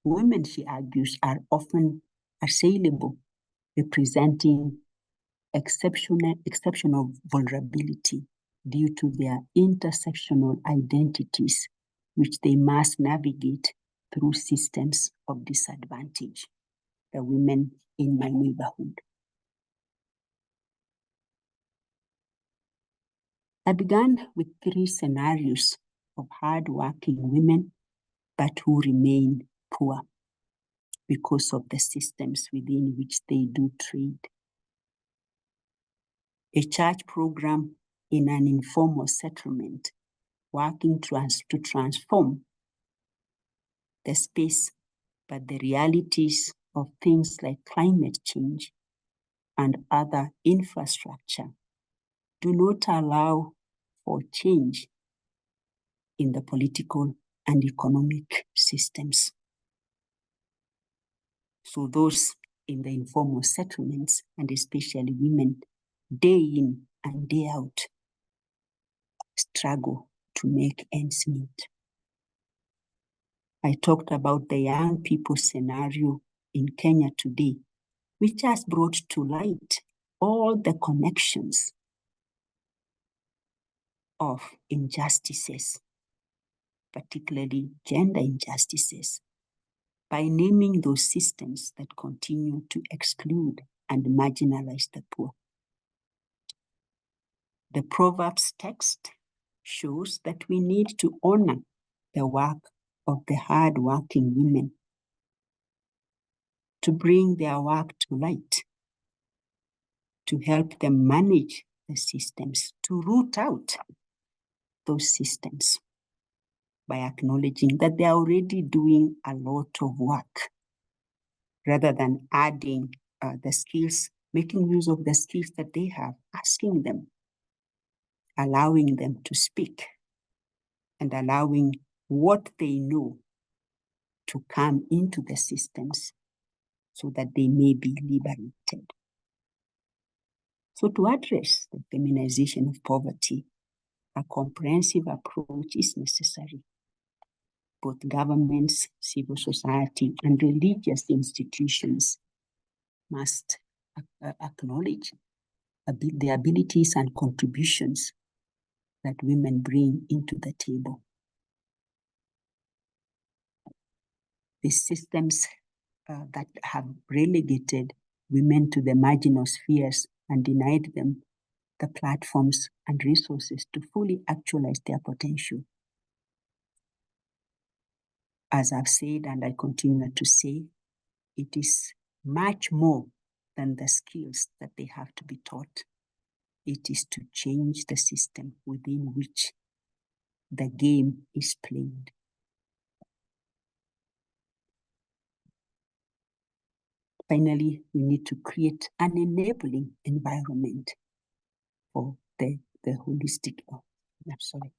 Women, she argues, are often assailable, representing exceptional vulnerability due to their intersectional identities, which they must navigate through systems of disadvantage. The women in my neighborhood. I began with 3 scenarios of hardworking women, but who remain poor because of the systems within which they do trade. A church program in an informal settlement working to transform the space, but the realities of things like climate change and other infrastructure do not allow for change in the political and economic systems. So those in the informal settlements, and especially women, day in and day out, struggle to make ends meet. I talked about the young people scenario in Kenya today, which has brought to light all the connections of injustices, particularly gender injustices, by naming those systems that continue to exclude and marginalize the poor. The Proverbs text shows that we need to honor the work of the hard-working women, to bring their work to light, to help them manage the systems, to root out those systems by acknowledging that they are already doing a lot of work, rather than adding the skills, making use of the skills that they have, asking them, allowing them to speak, and allowing what they know to come into the systems so that they may be liberated. So to address the feminization of poverty, a comprehensive approach is necessary. Both governments, civil society, and religious institutions must acknowledge the abilities and contributions that women bring into the table. The systems that have relegated women to the marginal spheres and denied them the platforms and resources to fully actualize their potential. As I've said, and I continue to say, it is much more than the skills that they have to be taught. It is to change the system within which the game is played. Finally, we need to create an enabling environment for the holistic. Oh, I'm sorry.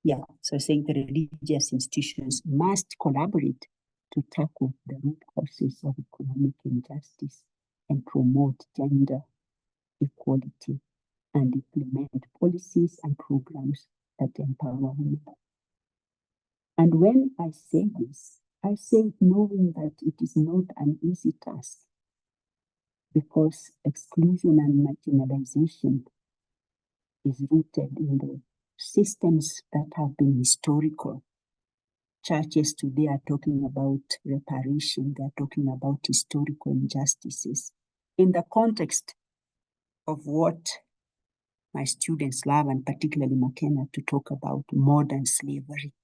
Yeah, so saying the religious institutions must collaborate to tackle the root causes of economic injustice and promote gender equality and implement policies and programs that empower women. And when I say this, I say it knowing that it is not an easy task, because exclusion and marginalization is rooted in the systems that have been historical. Churches today are talking about reparation, they're talking about historical injustices in the context of what my students love, and particularly McKenna, to talk about modern slavery.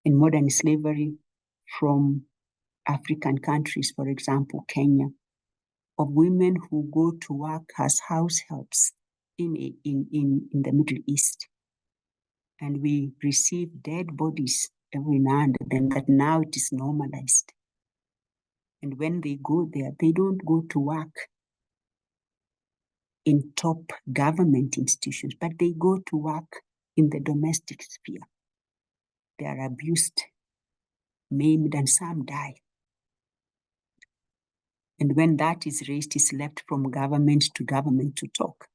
In modern slavery from African countries, for example, Kenya, of women who go to work as house helps in the Middle East. And we receive dead bodies every now and then, but now it is normalized. And when they go there, they don't go to work in top government institutions, but they go to work in the domestic sphere. They are abused, maimed, and some die. And when that is raised, it's left from government to talk.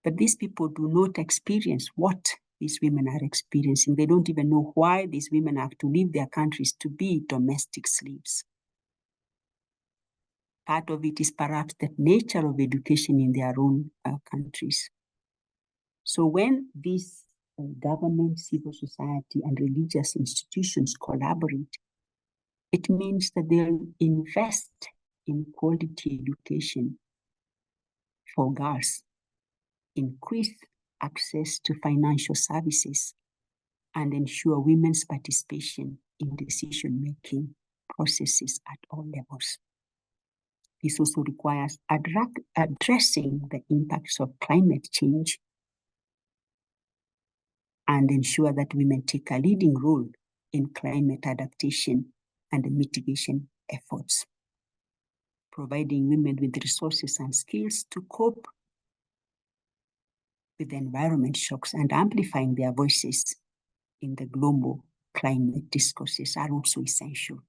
But these people do not experience what these women are experiencing. They don't even know why these women have to leave their countries to be domestic slaves. Part of it is perhaps the nature of education in their own countries. So when these government, civil society, and religious institutions collaborate, it means that they'll invest in quality education for girls, increase access to financial services, and ensure women's participation in decision-making processes at all levels. This also requires addressing the impacts of climate change and ensure that women take a leading role in climate adaptation and mitigation efforts, providing women with resources and skills to cope with environment shocks and amplifying their voices in the global climate discourses are also essential.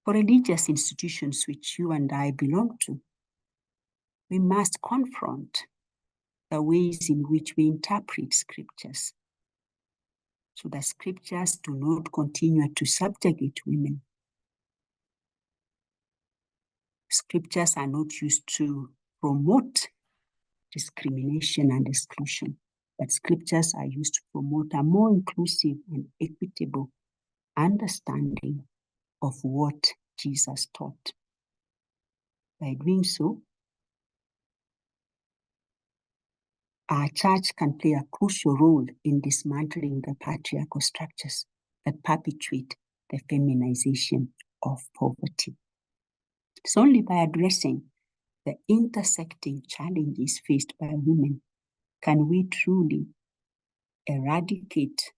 For religious institutions which you and I belong to, we must confront the ways in which we interpret scriptures, so that scriptures do not continue to subjugate women. Scriptures are not used to promote discrimination and exclusion, but scriptures are used to promote a more inclusive and equitable understanding of what Jesus taught. By doing so, our church can play a crucial role in dismantling the patriarchal structures that perpetuate the feminization of poverty. It's only by addressing the intersecting challenges faced by women can we truly eradicate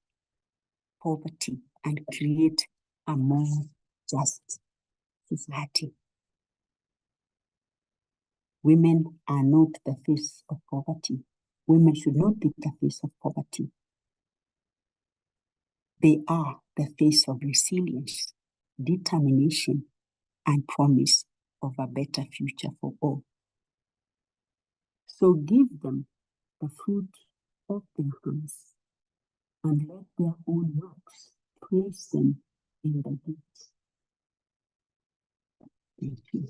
poverty and create a more just society. Women are not the face of poverty. Women should not be the face of poverty. They are the face of resilience, determination, and promise of a better future for all. So give them the fruit of their hands and let their own works praise them in the gates. Thank you.